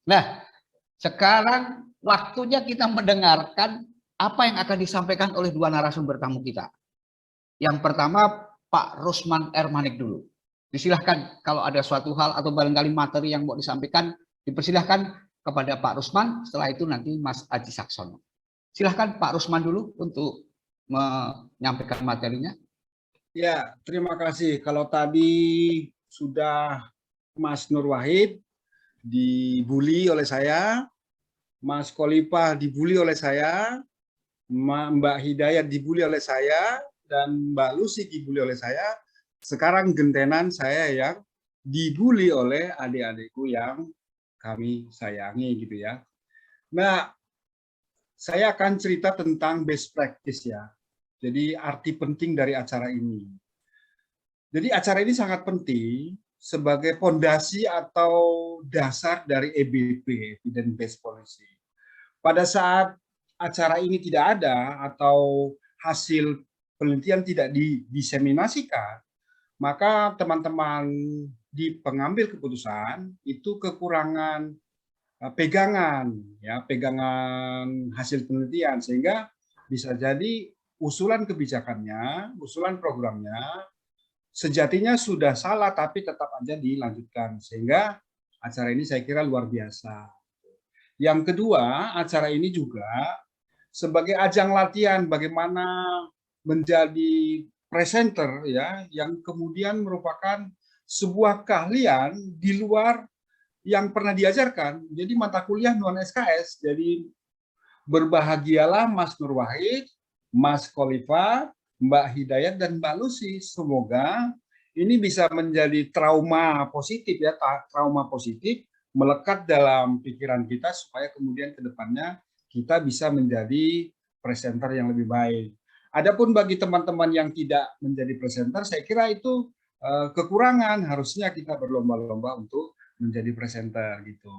Nah, sekarang waktunya kita mendengarkan apa yang akan disampaikan oleh dua narasumber tamu kita. Yang pertama, Pak Rusman Ermanik dulu. Disilahkan kalau ada suatu hal atau barangkali materi yang mau disampaikan, dipersilahkan kepada Pak Rusman, setelah itu nanti Mas Aji Saksono. Silahkan Pak Rusman dulu untuk menyampaikan materinya. Ya, terima kasih. Kalau tadi sudah Mas Nur Wahid dibully oleh saya, Mas Khalifah dibully oleh saya, Mbak Hidayat dibully oleh saya, dan Mbak Lucy dibully oleh saya. Sekarang gentenan saya yang dibully oleh adik-adikku yang kami sayangi gitu ya. Nah, saya akan cerita tentang best practice ya. Jadi arti penting dari acara ini. Jadi acara ini sangat penting sebagai fondasi atau dasar dari EBP, Evidence Based Policy. Pada saat acara ini tidak ada atau hasil penelitian tidak didiseminasikan, maka teman-teman di pengambil keputusan itu kekurangan pegangan, ya, pegangan hasil penelitian, sehingga bisa jadi usulan kebijakannya, usulan programnya sejatinya sudah salah tapi tetap aja dilanjutkan, sehingga acara ini saya kira luar biasa. Yang kedua, acara ini juga sebagai ajang latihan bagaimana menjadi presenter ya, yang kemudian merupakan sebuah keahlian di luar yang pernah diajarkan. Jadi mata kuliah non SKS. Jadi berbahagialah Mas Nur Wahid, Mas Khalifah, Mbak Hidayat, dan Mbak Lucy. Semoga ini bisa menjadi trauma positif ya, trauma positif melekat dalam pikiran kita supaya kemudian ke depannya kita bisa menjadi presenter yang lebih baik. Adapun bagi teman-teman yang tidak menjadi presenter, saya kira itu kekurangan, harusnya kita berlomba-lomba untuk menjadi presenter gitu.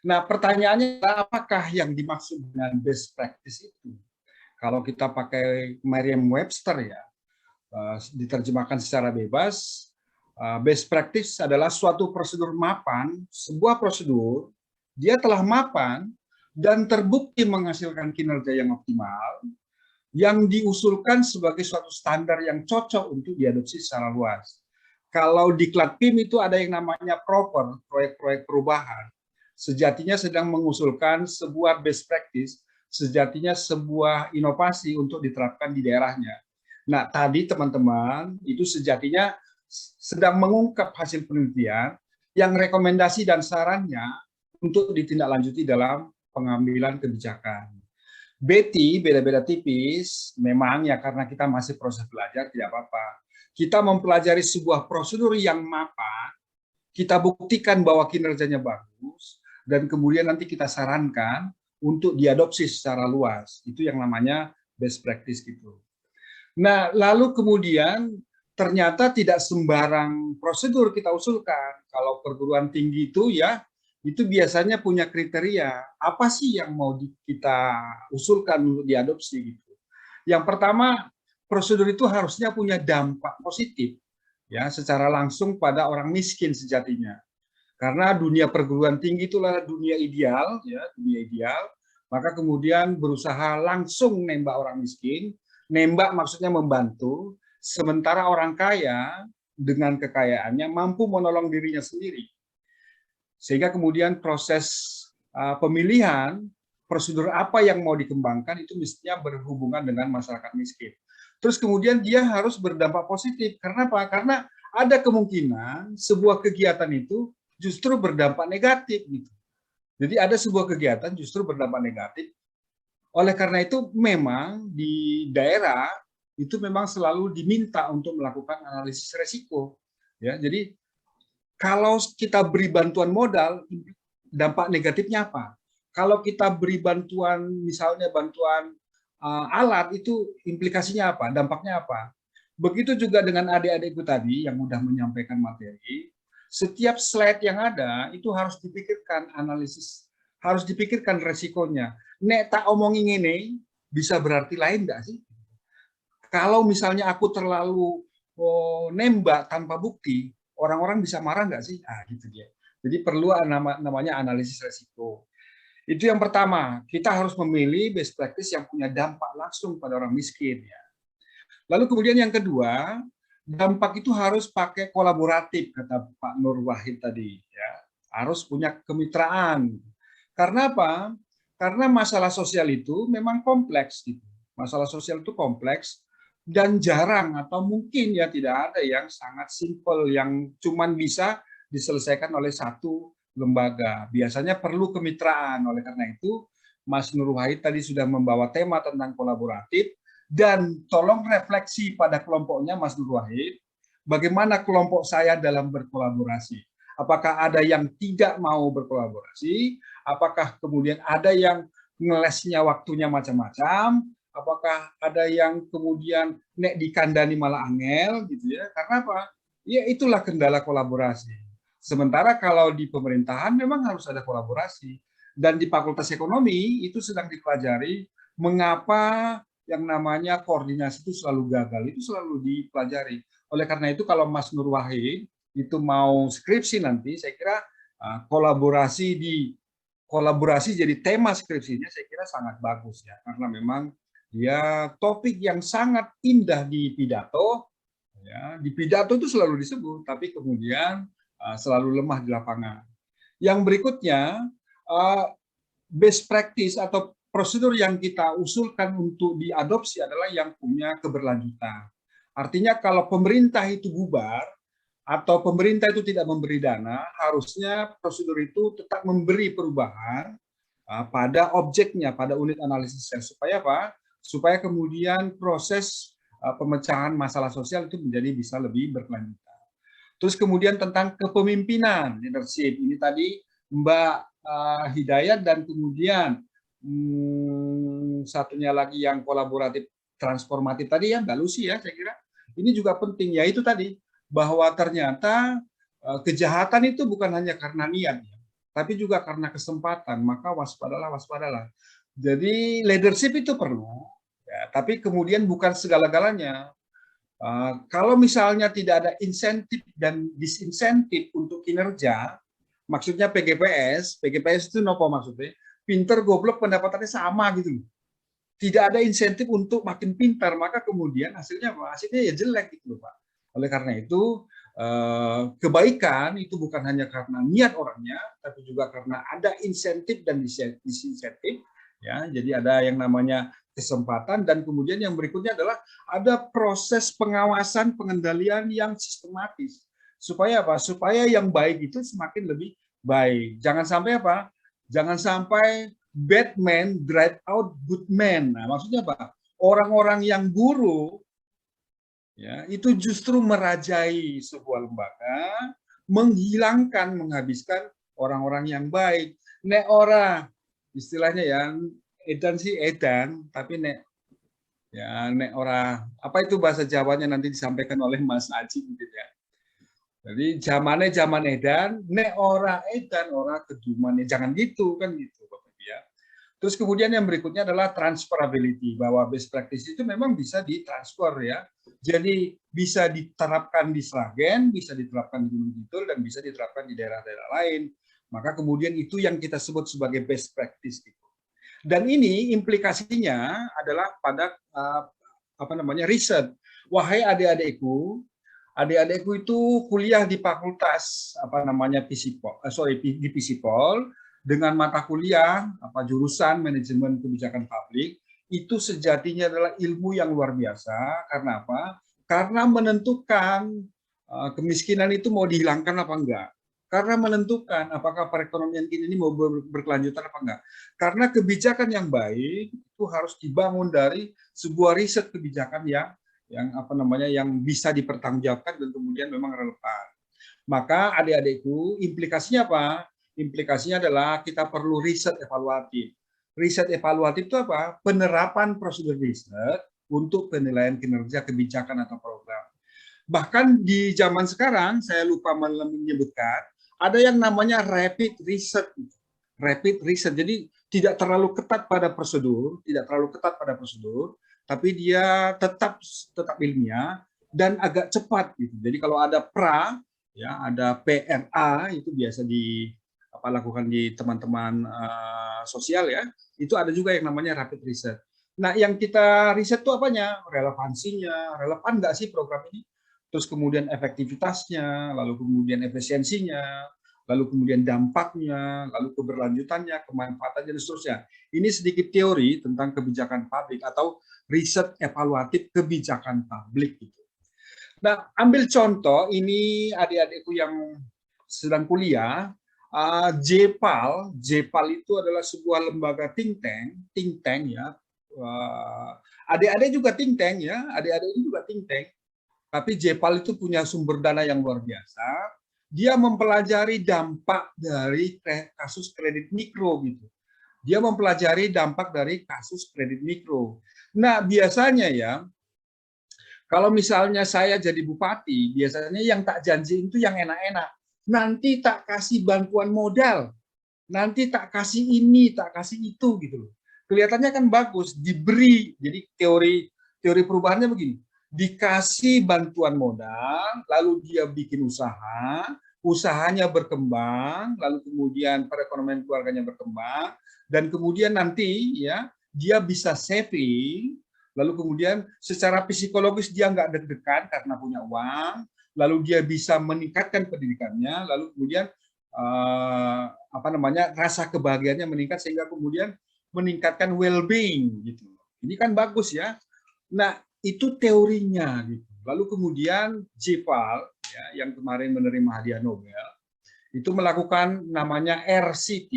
Nah, pertanyaannya apakah yang dimaksud dengan best practice itu? Kalau kita pakai Merriam-Webster ya, diterjemahkan secara bebas, best practice adalah suatu prosedur mapan, sebuah prosedur, dia telah mapan dan terbukti menghasilkan kinerja yang optimal, yang diusulkan sebagai suatu standar yang cocok untuk diadopsi secara luas. Kalau di Klatpim itu ada yang namanya proper, proyek-proyek perubahan. Sejatinya sedang mengusulkan sebuah best practice, sejatinya sebuah inovasi untuk diterapkan di daerahnya. Nah, tadi teman-teman itu sejatinya sedang mengungkap hasil penelitian yang rekomendasi dan sarannya untuk ditindaklanjuti dalam pengambilan kebijakan. Betty beda-beda tipis, memang ya karena kita masih proses belajar tidak apa-apa. Kita mempelajari sebuah prosedur yang mapan, kita buktikan bahwa kinerjanya bagus, dan kemudian nanti kita sarankan untuk diadopsi secara luas. Itu yang namanya best practice gitu. Nah, lalu kemudian ternyata tidak sembarang prosedur kita usulkan. Kalau perguruan tinggi itu ya, itu biasanya punya kriteria. Apa sih yang mau kita usulkan untuk diadopsi gitu. Yang pertama, prosedur itu harusnya punya dampak positif ya secara langsung pada orang miskin sejatinya. Karena dunia perguruan tinggi itulah dunia ideal ya, dunia ideal. Maka kemudian berusaha langsung nembak orang miskin, nembak maksudnya membantu, sementara orang kaya dengan kekayaannya mampu menolong dirinya sendiri. Sehingga kemudian proses pemilihan prosedur apa yang mau dikembangkan itu mestinya berhubungan dengan masyarakat miskin. Terus kemudian dia harus berdampak positif. Karena apa? Karena ada kemungkinan sebuah kegiatan itu justru berdampak negatif gitu. Jadi ada sebuah kegiatan justru berdampak negatif. Oleh karena itu memang di daerah itu memang selalu diminta untuk melakukan analisis resiko. Ya, jadi kalau kita beri bantuan modal, dampak negatifnya apa? Kalau kita beri bantuan, misalnya bantuan alat, itu implikasinya apa? Dampaknya apa? Begitu juga dengan adik-adikku tadi yang mudah menyampaikan materi, setiap slide yang ada itu harus dipikirkan analisis, harus dipikirkan resikonya. Nek tak omongin ini, bisa berarti lain nggak sih? Kalau misalnya aku terlalu nembak tanpa bukti, orang-orang bisa marah nggak sih? Ah, gitu dia. Jadi perlu namanya analisis resiko. Itu yang pertama, kita harus memilih best practice yang punya dampak langsung pada orang miskin. Ya. Lalu kemudian yang kedua, dampak itu harus pakai kolaboratif, kata Pak Nur Wahid tadi. Ya. Harus punya kemitraan. Karena apa? Karena masalah sosial itu memang kompleks. Gitu. Masalah sosial itu kompleks dan jarang atau mungkin ya tidak ada yang sangat simpel, yang cuman bisa diselesaikan oleh satu lembaga. Biasanya perlu kemitraan. Oleh karena itu, Mas Nur Wahid tadi sudah membawa tema tentang kolaboratif, dan tolong refleksi pada kelompoknya Mas Nur Wahid, bagaimana kelompok saya dalam berkolaborasi. Apakah ada yang tidak mau berkolaborasi? Apakah kemudian ada yang ngelesnya waktunya macam-macam? Apakah ada yang kemudian nek dikandani malah angel gitu ya? Karena apa? Ya itulah kendala kolaborasi. Sementara kalau di pemerintahan memang harus ada kolaborasi. Dan di Fakultas Ekonomi itu sedang dipelajari mengapa yang namanya koordinasi itu selalu gagal, itu selalu dipelajari. Oleh karena itu kalau Mas Nur Wahid itu mau skripsi nanti, saya kira kolaborasi jadi tema skripsinya saya kira sangat bagus ya, karena memang dia topik yang sangat indah di pidato. Ya, di pidato itu selalu disebut, tapi kemudian selalu lemah di lapangan. Yang berikutnya, best practice atau prosedur yang kita usulkan untuk diadopsi adalah yang punya keberlanjutan. Artinya kalau pemerintah itu bubar atau pemerintah itu tidak memberi dana, harusnya prosedur itu tetap memberi perubahan pada objeknya, pada unit analisisnya. Supaya apa? Supaya kemudian proses pemecahan masalah sosial itu menjadi bisa lebih berkelanjutan. Terus kemudian tentang kepemimpinan, leadership. Ini tadi Mbak Hidayat dan kemudian satunya lagi yang kolaboratif transformatif tadi ya Mbak Lucy ya, saya kira. Ini juga penting, yaitu tadi bahwa ternyata kejahatan itu bukan hanya karena niat, tapi juga karena kesempatan. Maka waspadalah, waspadalah. Jadi leadership itu perlu, ya, tapi kemudian bukan segala-galanya. Kalau misalnya tidak ada insentif dan disinsentif untuk kinerja, maksudnya PGPS itu apa maksudnya? Pinter, goblok, pendapatannya sama gitu. Tidak ada insentif untuk makin pintar, maka kemudian hasilnya ya jelek gitu Pak. Oleh karena itu, kebaikan itu bukan hanya karena niat orangnya, tapi juga karena ada insentif dan disinsentif. Ya, jadi ada yang namanya kesempatan, dan kemudian yang berikutnya adalah ada proses pengawasan pengendalian yang sistematis. Supaya apa? Supaya yang baik itu semakin lebih baik. Jangan sampai apa? Jangan sampai bad man drive out good man. Nah, maksudnya apa? Orang-orang yang buruk ya, itu justru merajai sebuah lembaga, menghilangkan, menghabiskan orang-orang yang baik. Nek ora, istilahnya ya, edan sih edan, tapi nek ya nek ora, apa itu bahasa Jawanya nanti disampaikan oleh Mas Aji gitu ya. Jadi zamannya zaman edan, nek ora edan, ora keduman, jangan gitu kan gitu Bapak ya. Terus kemudian yang berikutnya adalah transferability, bahwa best practice itu memang bisa ditransfer ya. Jadi bisa diterapkan di Sragen, bisa diterapkan di Gunung Kidul, dan bisa diterapkan di daerah-daerah lain. Maka kemudian itu yang kita sebut sebagai best practice. Dan ini implikasinya adalah pada riset. Wahai adik-adikku, adik-adikku itu kuliah di fakultas di Fisipol dengan mata kuliah jurusan manajemen kebijakan publik. Itu sejatinya adalah ilmu yang luar biasa. Karena apa? Karena menentukan kemiskinan itu mau dihilangkan apa enggak. Karena menentukan apakah perekonomian kita ini mau berkelanjutan apa enggak. Karena kebijakan yang baik itu harus dibangun dari sebuah riset kebijakan yang bisa dipertanggungjawabkan dan kemudian memang relevan. Maka adik-adikku, implikasinya apa? Implikasinya adalah kita perlu riset evaluatif. Riset evaluatif itu apa? Penerapan prosedur riset untuk penilaian kinerja kebijakan atau program. Bahkan di zaman sekarang, saya lupa menyebutkan, ada yang namanya rapid research. Rapid research, jadi tidak terlalu ketat pada prosedur, tapi dia tetap ilmiah dan agak cepat. Gitu. Jadi kalau ada pra, ya, ada PRA itu biasa lakukan di teman-teman sosial ya. Itu ada juga yang namanya rapid research. Nah, yang kita riset itu apanya? Relevansinya, relevan nggak sih program ini? Terus kemudian efektivitasnya, lalu kemudian efisiensinya, lalu kemudian dampaknya, lalu keberlanjutannya, kemanfaatannya, dan seterusnya. Ini sedikit teori tentang kebijakan publik atau riset evaluatif kebijakan publik. Gitu. Nah, ambil contoh, ini adik-adikku yang sedang kuliah, JPAL itu adalah sebuah lembaga think tank ya. Adik-adik juga think tank ya, adik-adik ini juga think tank. Tapi JPAL itu punya sumber dana yang luar biasa. Dia mempelajari dampak dari kasus kredit mikro gitu. Dia mempelajari dampak dari kasus kredit mikro. Nah, biasanya ya, kalau misalnya saya jadi bupati, biasanya yang tak janji itu yang enak-enak. Nanti tak kasih bantuan modal, nanti tak kasih ini, tak kasih itu gitu loh. Kelihatannya kan bagus, diberi. Jadi teori perubahannya begini. Dikasih bantuan modal, lalu dia bikin usaha, usahanya berkembang, lalu kemudian perekonomian keluarganya berkembang, dan kemudian nanti ya dia bisa saving, lalu kemudian secara psikologis dia nggak deg-degan karena punya uang, lalu dia bisa meningkatkan pendidikannya, lalu kemudian rasa kebahagiaannya meningkat sehingga kemudian meningkatkan well-being gitu. Ini kan bagus ya. Nah, itu teorinya gitu. Lalu kemudian JPAL ya, yang kemarin menerima hadiah Nobel itu melakukan namanya RCT,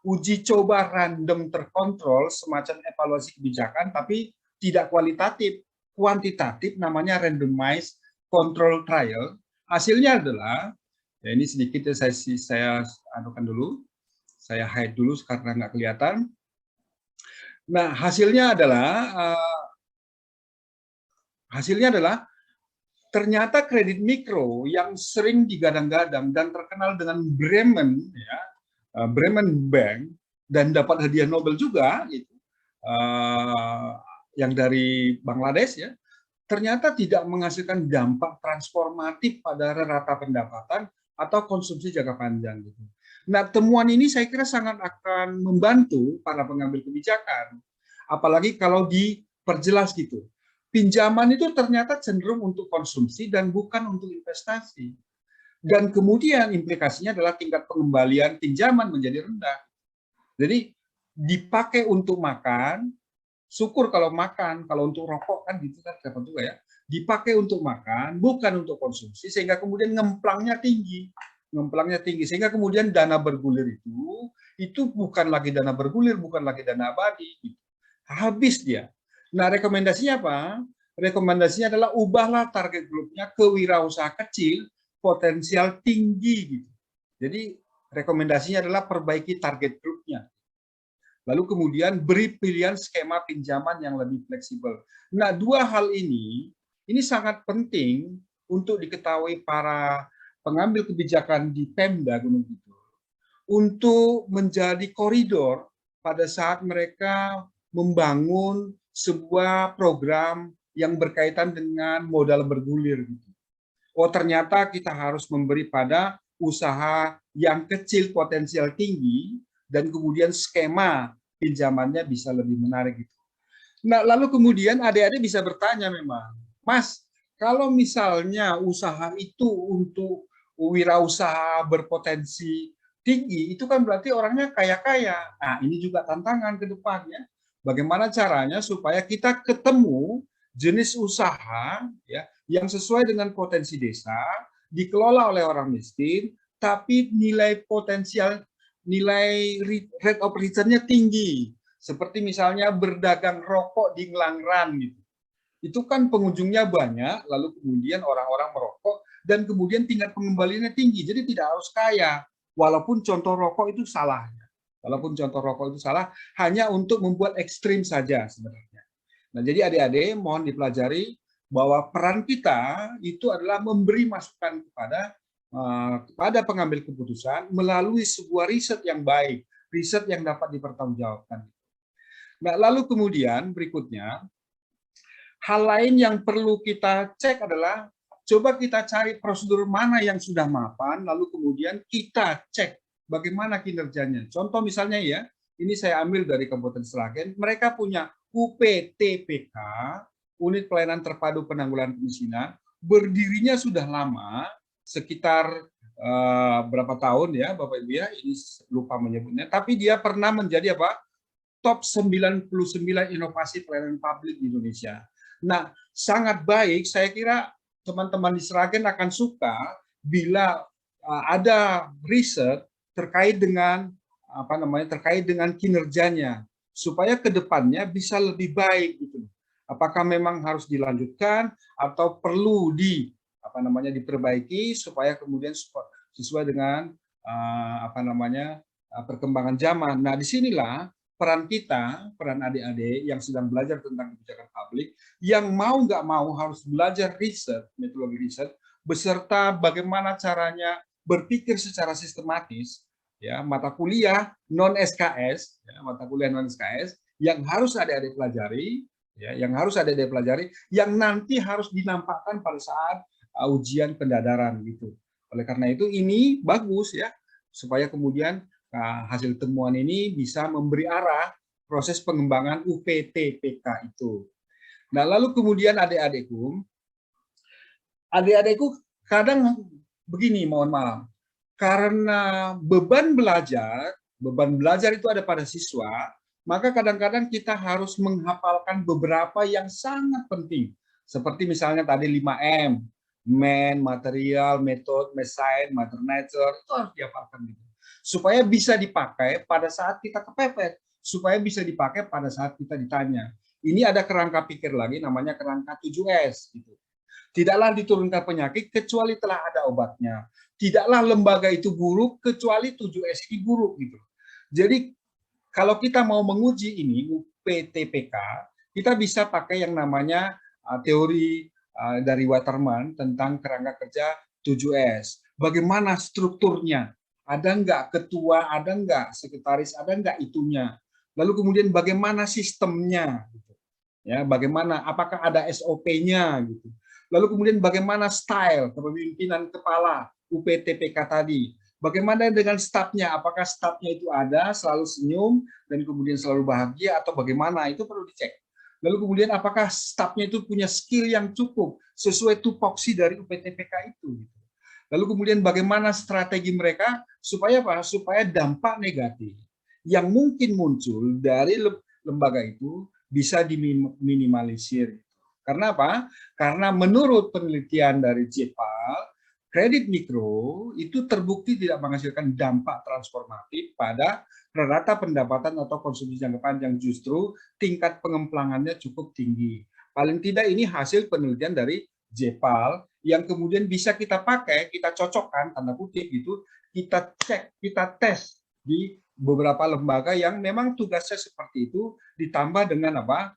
uji coba random terkontrol, semacam evaluasi kebijakan tapi tidak kualitatif, kuantitatif, namanya randomized control trial. Hasilnya adalah, ya ini sedikit ya saya anukan dulu, saya hide dulu karena nggak kelihatan. Nah, hasilnya adalah ternyata kredit mikro yang sering digadang-gadang dan terkenal dengan Bremen, ya, Bremen Bank, dan dapat hadiah Nobel juga, gitu, yang dari Bangladesh, ya, ternyata tidak menghasilkan dampak transformatif pada rata pendapatan atau konsumsi jangka panjang. Gitu. Nah, temuan ini saya kira sangat akan membantu para pengambil kebijakan, apalagi kalau diperjelas gitu. Pinjaman itu ternyata cenderung untuk konsumsi dan bukan untuk investasi. Dan kemudian implikasinya adalah tingkat pengembalian pinjaman menjadi rendah. Jadi dipakai untuk makan, syukur kalau makan, kalau untuk rokok kan gitu kan dapat juga ya. Dipakai untuk makan, bukan untuk konsumsi, sehingga kemudian ngemplangnya tinggi. Ngemplangnya tinggi, sehingga kemudian dana bergulir itu bukan lagi dana bergulir, bukan lagi dana abadi. Habis dia. Nah, rekomendasinya apa? Rekomendasinya adalah ubahlah target grupnya ke wirausaha kecil, potensial tinggi. Gitu. Jadi, rekomendasinya adalah perbaiki target grupnya. Lalu kemudian beri pilihan skema pinjaman yang lebih fleksibel. Nah, dua hal ini sangat penting untuk diketahui para pengambil kebijakan di Pemda Gunung Kidul untuk menjadi koridor pada saat mereka membangun sebuah program yang berkaitan dengan modal bergulir. Oh, ternyata kita harus memberi pada usaha yang kecil potensial tinggi, dan kemudian skema pinjamannya bisa lebih menarik. Gitu. Nah, lalu kemudian adik-adik bisa bertanya memang, Mas, kalau misalnya usaha itu untuk wirausaha berpotensi tinggi, itu kan berarti orangnya kaya-kaya. Nah, ini juga tantangan ke depannya. Bagaimana caranya supaya kita ketemu jenis usaha ya yang sesuai dengan potensi desa, dikelola oleh orang miskin, tapi nilai potensial, nilai rate of return-nya tinggi. Seperti misalnya berdagang rokok di Ngelangran gitu. Itu kan pengunjungnya banyak, lalu kemudian orang-orang merokok, dan kemudian tingkat pengembaliannya tinggi. Jadi tidak harus kaya, walaupun contoh rokok itu salah. Walaupun contoh rokok itu salah, hanya untuk membuat ekstrim saja sebenarnya. Nah, jadi adik-adik mohon dipelajari bahwa peran kita itu adalah memberi masukan kepada pengambil keputusan melalui sebuah riset yang baik, riset yang dapat dipertanggungjawabkan. Nah, lalu kemudian berikutnya, hal lain yang perlu kita cek adalah coba kita cari prosedur mana yang sudah mapan, lalu kemudian kita cek bagaimana kinerjanya. Contoh misalnya ya, ini saya ambil dari Kabupaten Sragen, mereka punya UPTPK, Unit Pelayanan Terpadu Penanggulangan Kemiskinan, berdirinya sudah lama, sekitar berapa tahun ya Bapak Ibu ya, ini lupa menyebutnya, tapi dia pernah menjadi apa? Top 99 inovasi pelayanan publik di Indonesia. Nah, sangat baik, saya kira teman-teman di Sragen akan suka bila ada riset terkait dengan terkait dengan kinerjanya supaya kedepannya bisa lebih baik gitu. Apakah memang harus dilanjutkan atau perlu diperbaiki supaya kemudian sesuai dengan perkembangan zaman. Nah, disinilah peran kita, peran adik-adik yang sedang belajar tentang kebijakan publik, yang mau nggak mau harus belajar riset, metodologi riset, beserta bagaimana caranya berpikir secara sistematis, ya, mata kuliah non SKS, ya, mata kuliah non SKS yang harus adik-adik pelajari, ya, yang nanti harus dinampakkan pada saat ujian pendadaran gitu. Oleh karena itu ini bagus ya, supaya kemudian hasil temuan ini bisa memberi arah proses pengembangan UPTPK itu. Nah, lalu kemudian adik-adikku kadang begini, mohon maaf, karena beban belajar itu ada pada siswa, maka kadang-kadang kita harus menghafalkan beberapa yang sangat penting. Seperti misalnya tadi 5M, man, material, method, mesin, matter, nature, itu harus dihafalkan gitu. Supaya bisa dipakai pada saat kita kepepet, supaya bisa dipakai pada saat kita ditanya. Ini ada kerangka pikir lagi, namanya kerangka 7S. Gitu. Tidaklah diturunkan penyakit kecuali telah ada obatnya. Tidaklah lembaga itu buruk kecuali 7S ini buruk. Gitu. Jadi kalau kita mau menguji ini, UPTPK, kita bisa pakai yang namanya teori dari Waterman tentang kerangka kerja 7S. Bagaimana strukturnya? Ada nggak ketua, ada nggak sekretaris, ada nggak itunya. Lalu kemudian bagaimana sistemnya, gitu. Ya, bagaimana, apakah ada SOP-nya, gitu. Lalu kemudian bagaimana style kepemimpinan kepala UPTPK tadi. Bagaimana dengan stafnya, apakah stafnya itu ada, selalu senyum, dan kemudian selalu bahagia, atau bagaimana, itu perlu dicek. Lalu kemudian apakah stafnya itu punya skill yang cukup, sesuai tupoksi dari UPTPK itu, gitu. Lalu kemudian bagaimana strategi mereka supaya apa? Supaya dampak negatif yang mungkin muncul dari lembaga itu bisa diminimalisir. Karena apa? Karena menurut penelitian dari JPAL, kredit mikro itu terbukti tidak menghasilkan dampak transformatif pada rata pendapatan atau konsumsi jangka panjang, justru tingkat pengemplangannya cukup tinggi. Paling tidak ini hasil penelitian dari JPAL yang kemudian bisa kita pakai, kita cocokkan, tanda kutip gitu, kita cek, kita tes di beberapa lembaga yang memang tugasnya seperti itu, ditambah dengan apa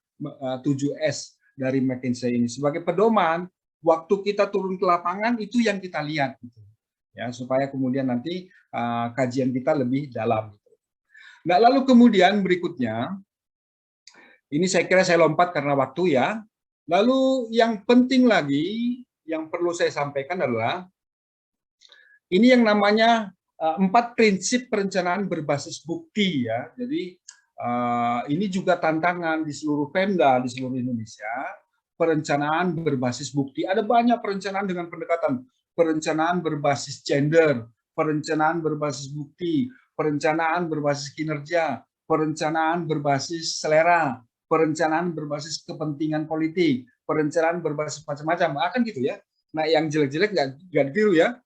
7S dari McKinsey ini. Sebagai pedoman, waktu kita turun ke lapangan, itu yang kita lihat. Gitu. Ya, supaya kemudian nanti kajian kita lebih dalam. Gitu. Nah, lalu kemudian berikutnya, ini saya kira saya lompat karena waktu ya. Lalu yang penting lagi, yang perlu saya sampaikan adalah ini yang namanya 4 prinsip perencanaan berbasis bukti ya. Jadi ini juga tantangan di seluruh Pemda di seluruh Indonesia, perencanaan berbasis bukti. Ada banyak perencanaan dengan pendekatan perencanaan berbasis gender, perencanaan berbasis bukti, perencanaan berbasis kinerja, perencanaan berbasis selera, perencanaan berbasis kepentingan politik, perencanaan berbasis macam-macam, akan gitu ya. Nah, yang jelek-jelek nggak ditiru ya.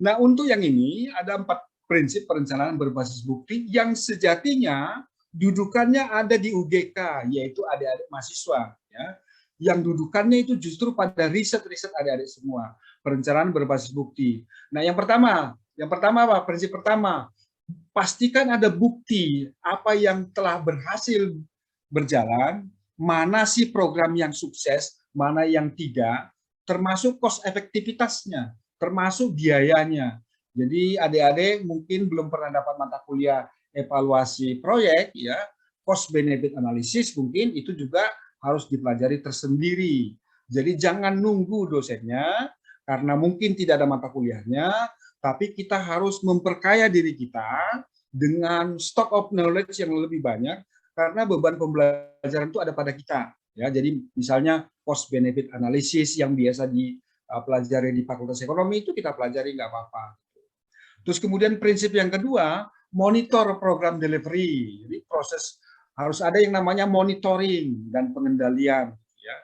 Nah, untuk yang ini ada 4 prinsip perencanaan berbasis bukti yang sejatinya dudukannya ada di UGK, yaitu adik-adik mahasiswa. Ya. Yang dudukannya itu justru pada riset-riset adik-adik semua. Perencanaan berbasis bukti. Nah, yang pertama apa? Prinsip pertama, pastikan ada bukti apa yang telah berhasil berjalan, mana sih program yang sukses, mana yang tidak, termasuk cost efektivitasnya, termasuk biayanya. Jadi adik-adik mungkin belum pernah dapat mata kuliah evaluasi proyek, ya, cost benefit analysis mungkin itu juga harus dipelajari tersendiri. Jadi jangan nunggu dosennya, karena mungkin tidak ada mata kuliahnya, tapi kita harus memperkaya diri kita dengan stock of knowledge yang lebih banyak, karena beban pembelajaran itu ada pada kita. Ya, jadi misalnya cost benefit analysis yang biasa dipelajari di Fakultas Ekonomi itu kita pelajari nggak apa-apa. Terus kemudian prinsip yang kedua, monitor program delivery. Jadi proses harus ada yang namanya monitoring dan pengendalian. Ya.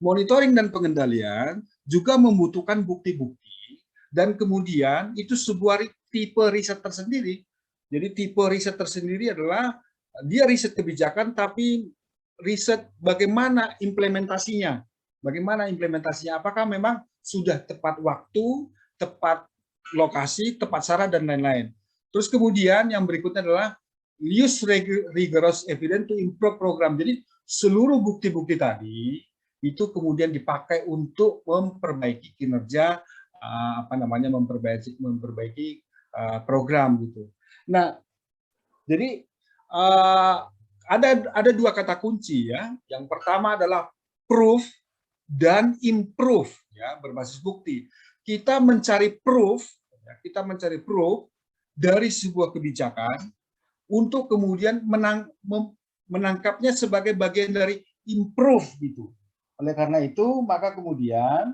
Monitoring dan pengendalian juga membutuhkan bukti-bukti dan kemudian itu sebuah tipe riset tersendiri. Jadi tipe riset tersendiri adalah dia riset kebijakan tapi riset bagaimana implementasinya. Bagaimana implementasinya? Apakah memang sudah tepat waktu, tepat lokasi, tepat saran, dan lain-lain. Terus kemudian yang berikutnya adalah use rigorous evidence to improve program. Jadi seluruh bukti-bukti tadi itu kemudian dipakai untuk memperbaiki kinerja, memperbaiki program gitu. Nah, jadi ada dua kata kunci ya. Yang pertama adalah proof dan improve ya, berbasis bukti. Kita mencari proof dari sebuah kebijakan untuk kemudian menangkapnya sebagai bagian dari improve gitu. Oleh karena itu, maka kemudian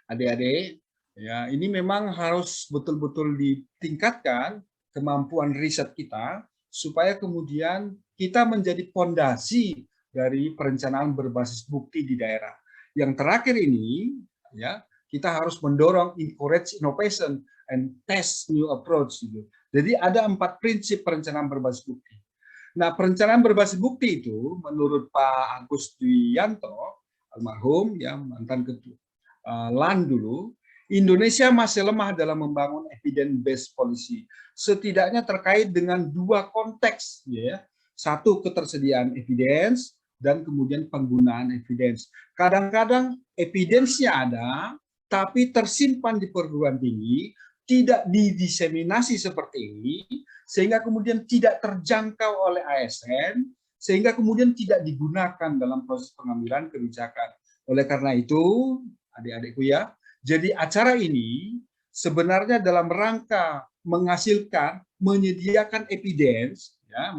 adik-adik ya, ini memang harus betul-betul ditingkatkan kemampuan riset kita supaya kemudian kita menjadi fondasi dari perencanaan berbasis bukti di daerah. Yang terakhir ini ya, kita harus mendorong encourage innovation and test new approach gitu. Jadi ada 4 prinsip perencanaan berbasis bukti. Nah, perencanaan berbasis bukti itu menurut Pak Agus Dwianto almarhum ya, mantan ketua LAN dulu, Indonesia masih lemah dalam membangun evidence based policy. Setidaknya terkait dengan 2 konteks ya. Satu, ketersediaan evidence dan kemudian penggunaan evidence. Kadang-kadang evidence-nya ada tapi tersimpan di perguruan tinggi, tidak didiseminasi seperti ini, sehingga kemudian tidak terjangkau oleh ASN, sehingga kemudian tidak digunakan dalam proses pengambilan kebijakan. Oleh karena itu, adik-adikku ya, jadi acara ini sebenarnya dalam rangka menghasilkan, menyediakan evidence, ya,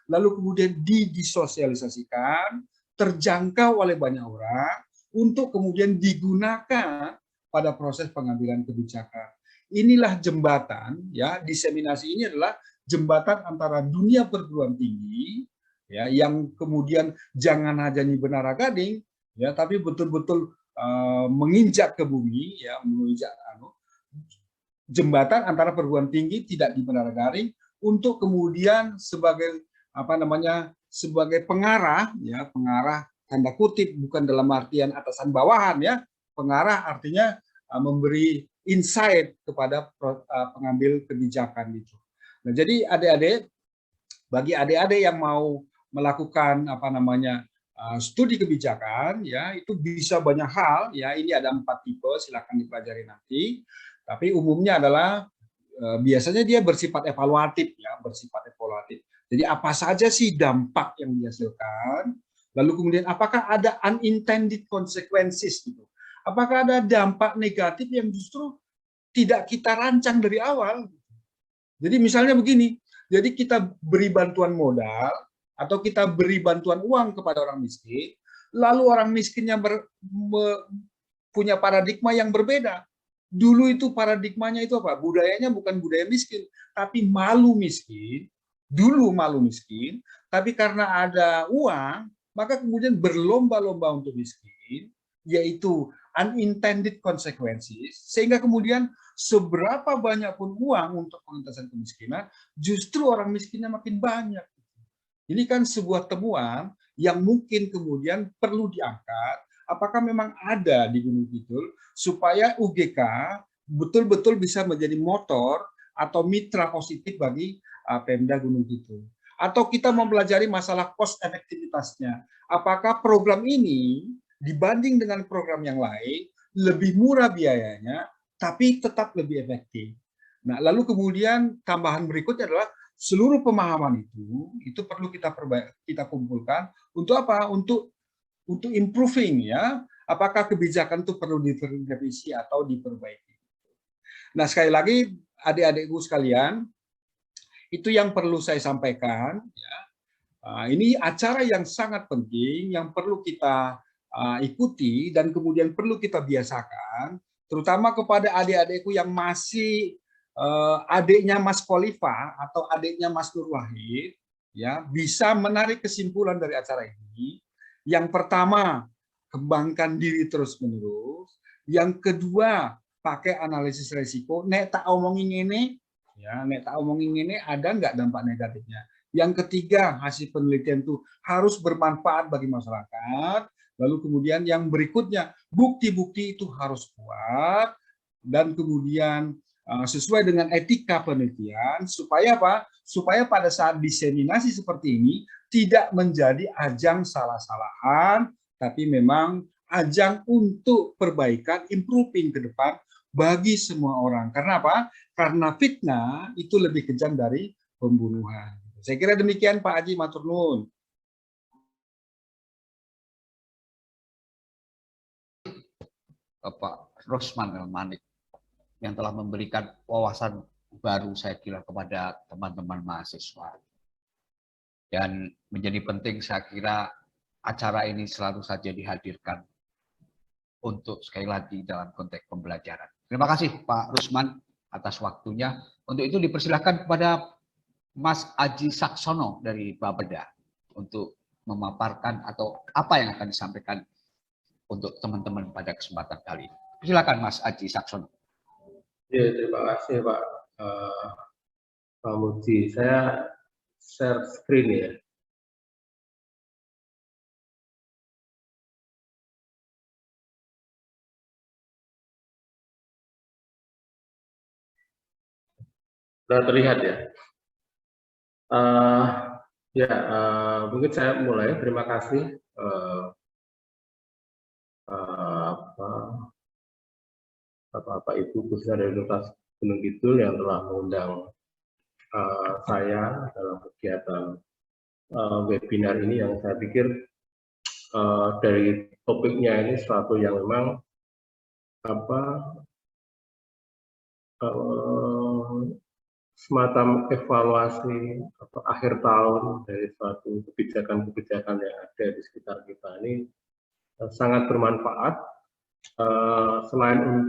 lalu kemudian disosialisasikan, terjangkau oleh banyak orang, untuk kemudian digunakan pada proses pengambilan kebijakan. Inilah jembatan, ya, diseminasi ini adalah jembatan antara dunia perguruan tinggi, ya, yang kemudian jangan hanya di Menara Gading, ya, tapi betul-betul menginjak ke bumi, ya, menginjak jembatan antara perguruan tinggi tidak di Menara Gading untuk kemudian sebagai sebagai pengarah, ya, pengarah tanda kutip, bukan dalam artian atasan bawahan ya, pengarah artinya memberi insight kepada pengambil kebijakan itu. Nah, jadi adik-adik, bagi adik-adik yang mau melakukan studi kebijakan ya, itu bisa banyak hal ya. Ini ada 4 tipe, silakan dipelajari nanti. Tapi umumnya adalah biasanya dia bersifat evaluatif ya, Jadi apa saja sih dampak yang dihasilkan? Lalu kemudian apakah ada unintended consequences gitu? Apakah ada dampak negatif yang justru tidak kita rancang dari awal? Jadi misalnya begini, jadi kita beri bantuan modal atau kita beri bantuan uang kepada orang miskin, lalu orang miskinnya punya paradigma yang berbeda. Dulu itu paradigmanya itu apa? Budayanya bukan budaya miskin, tapi malu miskin. Dulu malu miskin, tapi karena ada uang, maka kemudian berlomba-lomba untuk miskin, yaitu unintended consequences, sehingga kemudian seberapa banyak pun uang untuk pengentasan kemiskinan, justru orang miskinnya makin banyak. Ini kan sebuah temuan yang mungkin kemudian perlu diangkat, apakah memang ada di Gunung Kidul, supaya UGK betul-betul bisa menjadi motor atau mitra positif bagi Pemda Gunung Kidul. Atau kita mempelajari masalah cost efektivitasnya. Apakah program ini dibanding dengan program yang lain lebih murah biayanya, tapi tetap lebih efektif. Nah, lalu kemudian tambahan berikutnya adalah seluruh pemahaman itu perlu kita kumpulkan untuk apa? Untuk improving ya. apakah kebijakan itu perlu direvisi atau diperbaiki. Nah, sekali lagi adik-adikku sekalian, itu yang perlu saya sampaikan. Ya. Ini acara yang sangat penting, yang perlu kita ikuti dan kemudian perlu kita biasakan, terutama kepada adik-adikku yang masih adiknya Mas Khalifah atau adiknya Mas Nur Wahid, ya bisa menarik kesimpulan dari acara ini. Yang pertama, kembangkan diri terus-menerus. Yang kedua, pakai analisis resiko. Nek tak omongin ini, ya, nek tak omongin ini ada nggak dampak negatifnya? Yang ketiga, hasil penelitian itu harus bermanfaat bagi masyarakat. Lalu kemudian yang berikutnya, bukti-bukti itu harus kuat dan kemudian sesuai dengan etika penelitian supaya apa? Supaya pada saat diseminasi seperti ini tidak menjadi ajang salah-salahan, tapi memang ajang untuk perbaikan, improving ke depan bagi semua orang. Karena apa? Karena fitnah itu lebih kejam dari pembunuhan. Saya kira demikian Pak Haji, matur nuwun. Bapak Rosman El-Manik yang telah memberikan wawasan baru saya kira kepada teman-teman mahasiswa. Dan menjadi penting saya kira acara ini selalu saja dihadirkan untuk sekali lagi dalam konteks pembelajaran. Terima kasih Pak Rusman atas waktunya. Untuk itu dipersilahkan kepada Mas Aji Saksono dari Bapeda untuk memaparkan atau apa yang akan disampaikan untuk teman-teman pada kesempatan kali ini. Silakan Mas Aji Saksono. Ya, terima kasih Pak Pak Muji. Saya share screen ya. Sudah terlihat ya. Mungkin saya mulai. Terima kasih Bapak Ibu khususnya dari Universitas Gunung Kidul yang telah mengundang saya dalam kegiatan webinar ini, yang saya pikir dari topiknya ini suatu yang memang semacam evaluasi atau akhir tahun dari suatu kebijakan-kebijakan yang ada di sekitar kita ini sangat bermanfaat. Selain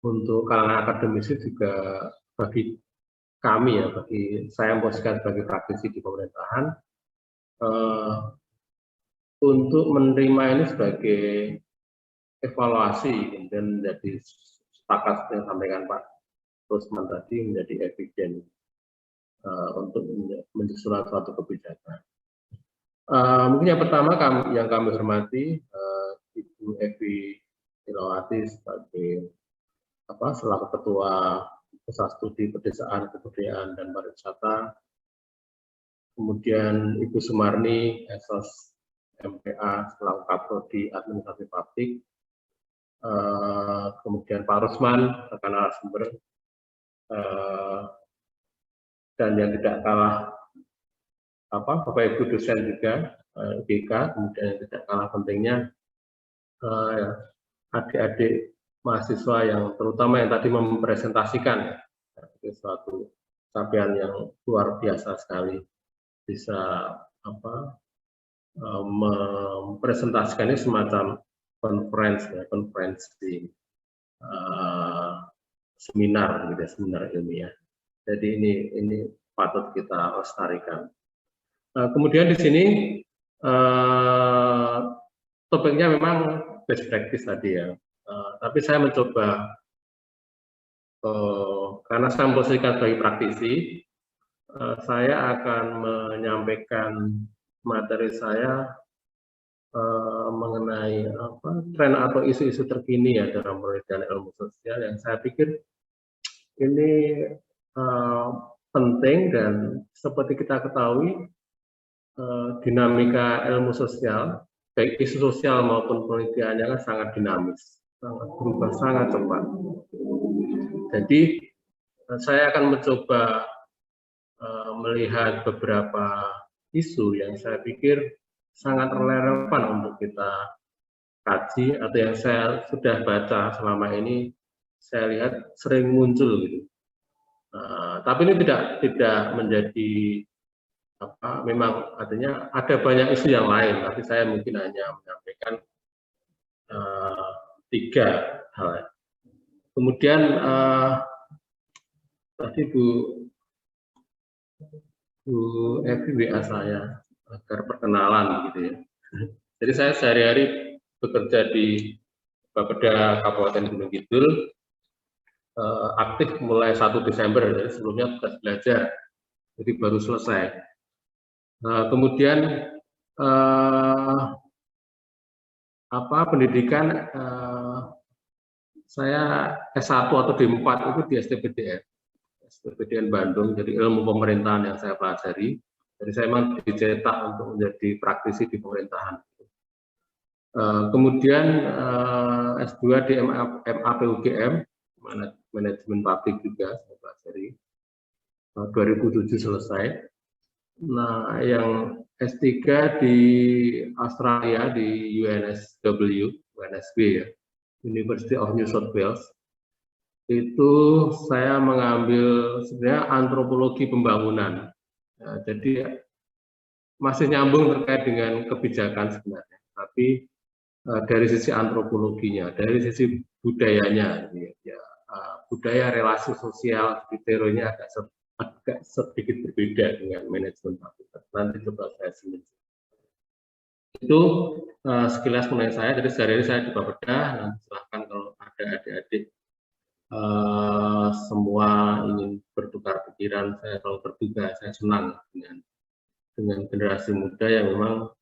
untuk kalangan akademisi, juga bagi kami ya, bagi saya yang posisikan sebagai praktisi di pemerintahan, untuk menerima ini sebagai evaluasi dan menjadi sepakat yang disampaikan Pak Rusman tadi, menjadi efisien untuk menyusun suatu kebijakan. Mungkin yang pertama yang kami hormati Ibu Evi Ilawati sebagai selaku Ketua Pusat Studi Pedesaan, Kebudayaan dan Pariwisata, kemudian Ibu Sumarni Esos MPA selaku Kaprodi Administrasi Publik, kemudian Pak Rusman rekan narasumber, dan yang tidak kalah Bapak Ibu dosen juga GK, kemudian yang tidak kalah pentingnya adik-adik mahasiswa yang terutama yang tadi mempresentasikan suatu capaian yang luar biasa sekali, bisa mempresentasikan ini semacam konferensi seminar gitu ya, seminar ilmiah. Jadi ini patut kita lestarikan. Kemudian di sini topiknya memang best practice tadi ya, tapi saya mencoba karena saya memposisikan sebagai praktisi, saya akan menyampaikan materi saya mengenai tren atau isu-isu terkini ya dalam penelitian ilmu sosial, yang saya pikir ini penting. Dan seperti kita ketahui, dinamika ilmu sosial, baik isu sosial maupun penelitiannya kan sangat dinamis, sangat berubah sangat cepat. Jadi saya akan mencoba melihat beberapa isu yang saya pikir sangat relevan untuk kita kaji atau yang saya sudah baca selama ini, saya lihat sering muncul gitu. Tapi ini tidak menjadi apa, memang artinya ada banyak isu yang lain, tapi saya mungkin hanya menyampaikan 3 hal. Kemudian tadi Bu Evi WA saya agar perkenalan gitu ya. Jadi saya sehari-hari bekerja di Bapeda Kabupaten Gunung Kidul, aktif mulai 1 Desember, jadi sebelumnya tugas belajar, jadi baru selesai. Kemudian pendidikan saya S1 atau D4 itu di STPDN Bandung, jadi ilmu pemerintahan yang saya pelajari. Jadi saya memang dicetak untuk menjadi praktisi di pemerintahan. Kemudian S2 di MAPUGM, manajemen publik juga saya pelajari. 2007 selesai. Nah, yang S3 di Australia di UNSW ya, University of New South Wales. Itu saya mengambil sebenarnya antropologi pembangunan. Nah, jadi masih nyambung terkait dengan kebijakan sebenarnya, tapi dari sisi antropologinya, dari sisi budayanya, ya, budaya relasi sosial di teorinya agak sedikit berbeda dengan manajemen publik. Nanti coba saya singgung. Itu sekilas mengenai saya. Jadi sehari-hari saya di Bapeda. Nanti silahkan kalau ada adik-adik semua ingin bertukar pikiran, saya selalu terbuka. Saya senang dengan generasi muda yang memang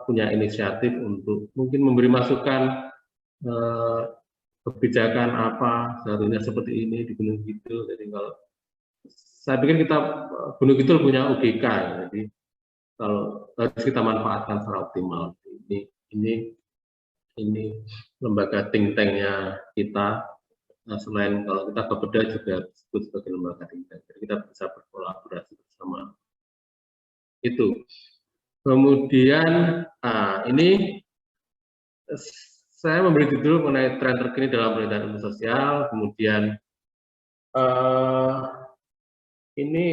punya inisiatif untuk mungkin memberi masukan kebijakan apa seharusnya seperti ini di Gunung Kidul. Jadi kalau saya pikir kita Gunung Kidul punya UGK, jadi kalau harus kita manfaatkan secara optimal. Ini lembaga think tank-nya kita. Nah, selain kalau kita Bapeda juga disebut sebagai lembaga think tank, jadi kita bisa berkolaborasi bersama. Itu. Kemudian, ini saya memberi judul mengenai tren terkini dalam pemerintahan ilmu sosial. Kemudian ini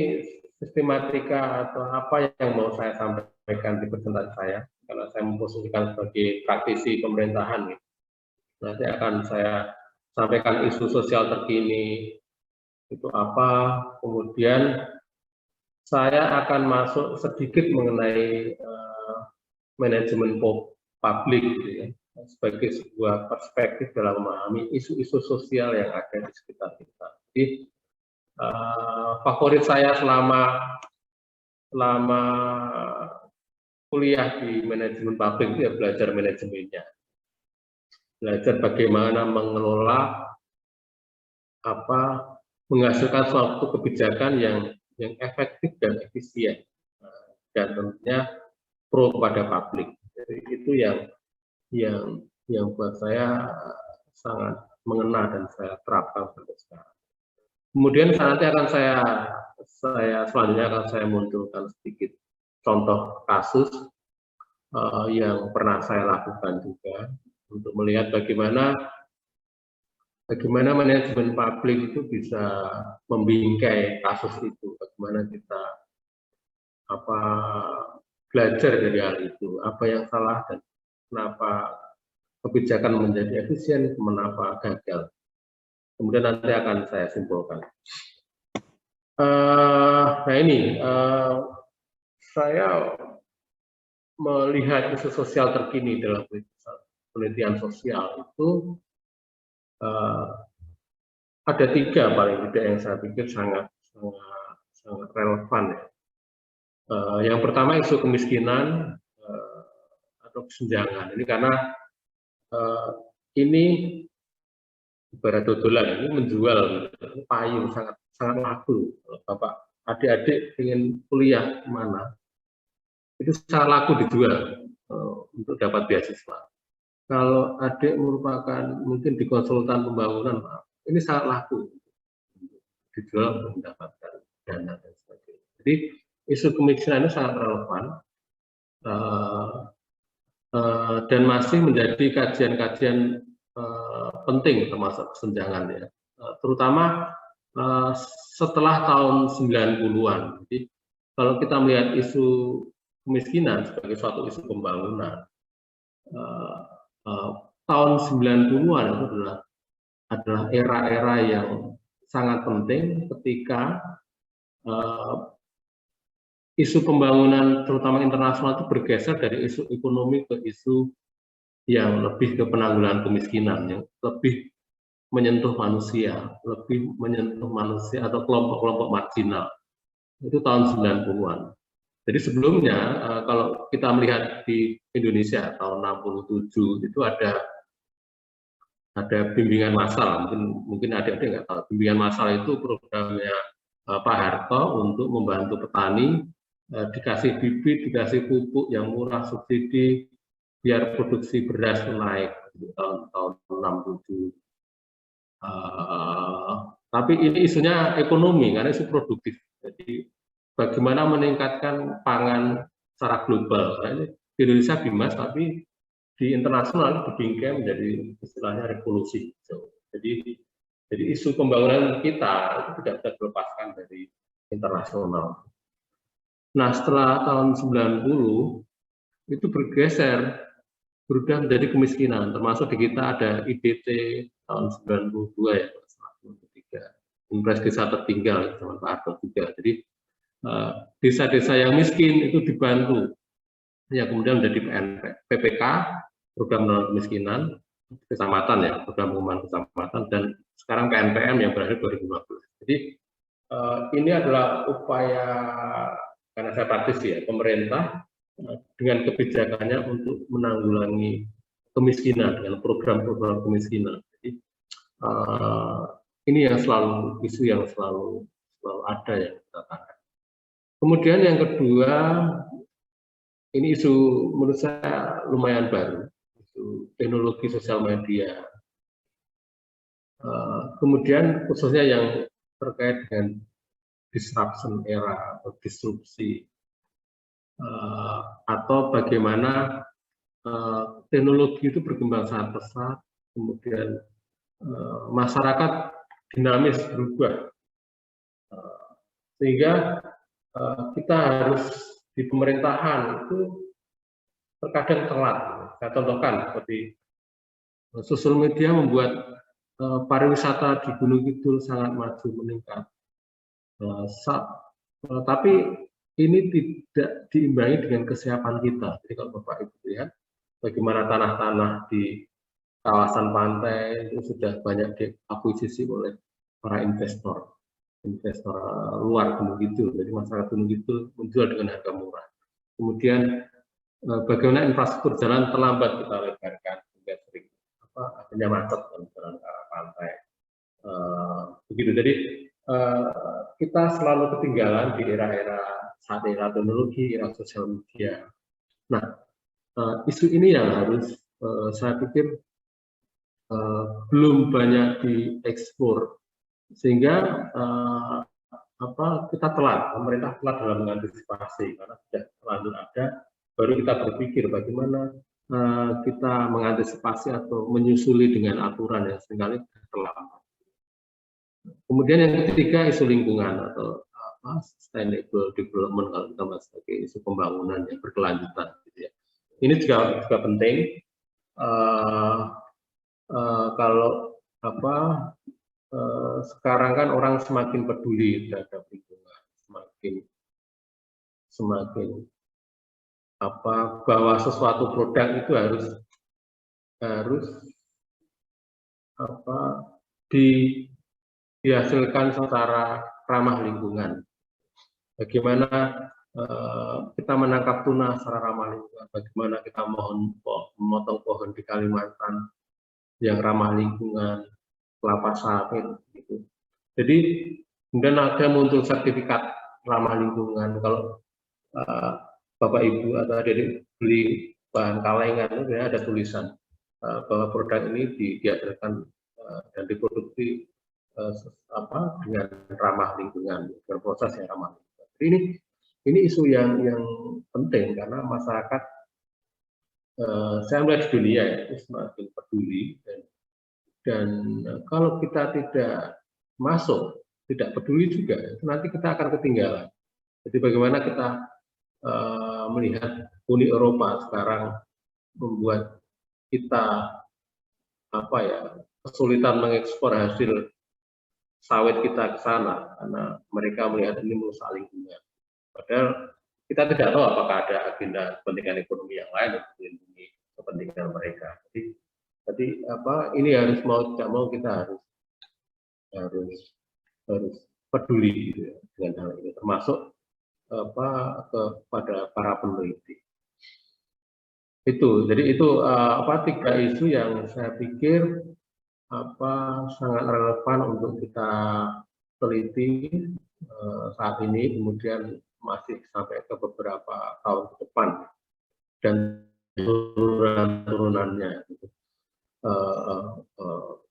sistematika atau apa yang mau saya sampaikan di presentasi saya, karena saya memposisikan sebagai praktisi pemerintahan. Gitu. Nanti akan saya sampaikan isu sosial terkini itu apa, kemudian saya akan masuk sedikit mengenai manajemen publik gitu ya, sebagai sebuah perspektif dalam memahami isu-isu sosial yang ada di sekitar kita. Jadi favorit saya selama kuliah di manajemen publik itu ya belajar manajemennya, belajar bagaimana mengelola menghasilkan suatu kebijakan yang efektif dan efisien, dan tentunya pro kepada publik. Jadi itu yang buat saya sangat mengena dan saya terapkan sampai sekarang. Kemudian nanti akan saya selanjutnya akan saya munculkan sedikit contoh kasus yang pernah saya lakukan juga untuk melihat bagaimana manajemen publik itu bisa membingkai kasus itu, bagaimana kita belajar dari hal itu, apa yang salah dan kenapa kebijakan menjadi efisien, kenapa gagal. Kemudian nanti akan saya simpulkan. Nah ini, saya melihat isu sosial terkini dalam penelitian sosial itu ada 3 paling tidak yang saya pikir sangat relevan. Ya. Yang pertama isu kemiskinan atau kesenjangan. Ini karena ini ibarat dodolan, ini menjual payung sangat laku. Bapak adik-adik ingin kuliah kemana, itu sangat laku dijual untuk dapat beasiswa. Kalau adik merupakan mungkin di konsultan pembangunan, ini sangat laku dijual untuk mendapatkan dana dan sebagainya. Jadi isu kemiskinan itu sangat relevan, dan masih menjadi kajian-kajian penting termasuk kesenjangan ya, terutama setelah tahun 90-an. Jadi kalau kita melihat isu kemiskinan sebagai suatu isu pembangunan, tahun 90-an itu adalah era-era yang sangat penting ketika isu pembangunan terutama internasional itu bergeser dari isu ekonomi ke isu yang lebih ke penanggulangan kemiskinan, yang lebih menyentuh manusia atau kelompok-kelompok marginal. Itu tahun 90-an. Jadi sebelumnya kalau kita melihat di Indonesia tahun 67 itu ada bimbingan massal, mungkin adik-adik nggak tahu. Bimbingan massal itu programnya Pak Harto untuk membantu petani, dikasih bibit, dikasih pupuk yang murah, subsidi, biar produksi beras naik tahun 67. Tapi ini isunya ekonomi, karena isu produktif. Jadi bagaimana meningkatkan pangan secara global. Nah, ini di Indonesia BIMAS, tapi di internasional dibingkai menjadi istilahnya revolusi. Jadi isu pembangunan kita itu tidak bisa dilepaskan dari internasional. Nah, setelah tahun 90 itu berubah menjadi kemiskinan, termasuk di kita ada IDT tahun 92 ya, 93, Impres Desa Tertinggal sama Pak Harto juga. Jadi desa-desa yang miskin itu dibantu, ya kemudian menjadi PPK, program penanggulangan kemiskinan kecamatan ya, program pengembangan kecamatan, dan sekarang PNPM yang berakhir 2015. Jadi ini adalah upaya, karena saya praktisi ya, pemerintah dengan kebijakannya untuk menanggulangi kemiskinan dengan program-program kemiskinan. Jadi ini yang selalu isu yang selalu ada yang kita tangkap. Kemudian yang kedua, ini isu menurut saya lumayan baru, isu teknologi sosial media. Kemudian khususnya yang terkait dengan disruption era atau disrupsi, atau bagaimana teknologi itu berkembang sangat pesat, kemudian masyarakat dinamis berubah, sehingga kita harus di pemerintahan itu terkadang telat. Saya contohkan seperti sosial media membuat pariwisata di Gunung Kidul sangat maju meningkat, tapi ini tidak diimbangi dengan kesiapan kita. Jadi kalau Bapak Ibu lihat bagaimana tanah-tanah di kawasan pantai itu sudah banyak diakuisisi oleh para investor luar Gunung Kidul. Jadi masyarakat Gunung Kidul menjual dengan harga murah. Kemudian bagaimana infrastruktur jalan terlambat kita lebarkan sehingga sering akhirnya macet jalan ke arah pantai. Begitu. Jadi kita selalu ketinggalan di era-era saat era teknologi, era sosial media. Nah, isu ini yang harus saya pikir belum banyak diekspor, sehingga kita telat, pemerintah telat dalam mengantisipasi karena sudah terlanjur ada, baru kita berpikir bagaimana kita mengantisipasi atau menyusuli dengan aturan yang seringkali terlambat. Kemudian yang ketiga isu lingkungan atau sustainable development kalau kita bahas sebagai isu pembangunan yang berkelanjutan. Gitu ya. Ini juga penting. Kalau sekarang kan orang semakin peduli terhadap lingkungan, semakin bahwa sesuatu produk itu harus dihasilkan secara ramah lingkungan. Bagaimana kita menangkap tuna secara ramah lingkungan, bagaimana kita memotong pohon di Kalimantan yang ramah lingkungan, kelapa sawit gitu. Jadi kemudian ada muncul sertifikat ramah lingkungan. Kalau Bapak Ibu atau adik beli bahan kalengan itu ada tulisan bahwa produk ini dihasilkan dan diproduksi dengan ramah lingkungan, dengan proses yang ramah lingkungan. Jadi ini isu yang penting karena masyarakat saya melihat di dunia itu semakin peduli dan kalau kita tidak masuk, tidak peduli juga, nanti kita akan ketinggalan. Jadi bagaimana kita melihat Uni Eropa sekarang membuat kita kesulitan mengekspor hasil sawit kita ke sana karena mereka melihat ini merusak lingkungan. Padahal kita tidak tahu apakah ada agenda kepentingan ekonomi yang lain untuk melindungi kepentingan mereka. Jadi ini harus mau tidak mau kita harus peduli gitu ya, dengan hal ini, termasuk kepada para peneliti. Jadi itu 3 isu yang saya pikir sangat relevan untuk kita teliti saat ini, kemudian masih sampai ke beberapa tahun ke depan dan turunannya.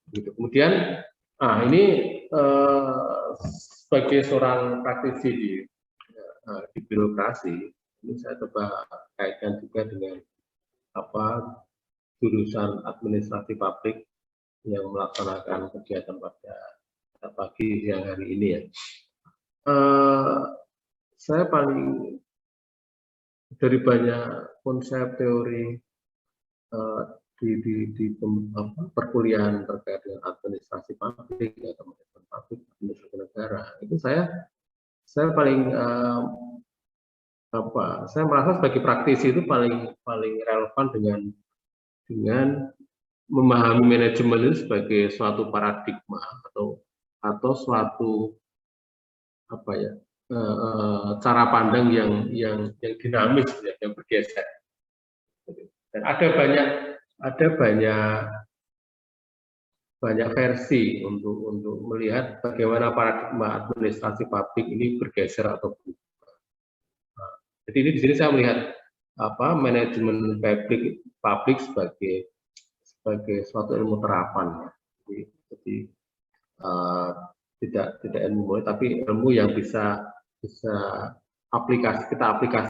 Gitu. Kemudian, ini sebagai seorang praktisi di birokrasi, ini saya coba kaitkan juga dengan jurusan administrasi publik yang melaksanakan kegiatan pada pagi siang hari ini ya. Saya paling dari banyak konsep teori di perkuliahan terkait dengan administrasi publik atau manajemen publik, administrasi negara, itu saya paling saya merasa sebagai praktisi itu paling relevan dengan memahami manajemen itu sebagai suatu paradigma atau suatu cara pandang yang dinamis ya, yang bergeser. Dan ada banyak versi untuk melihat bagaimana paradigma administrasi publik ini bergeser atau berubah. Jadi ini di sini saya melihat manajemen publik sebagai suatu ilmu terapan. Jadi tidak ilmu tapi ilmu yang bisa kita aplikasi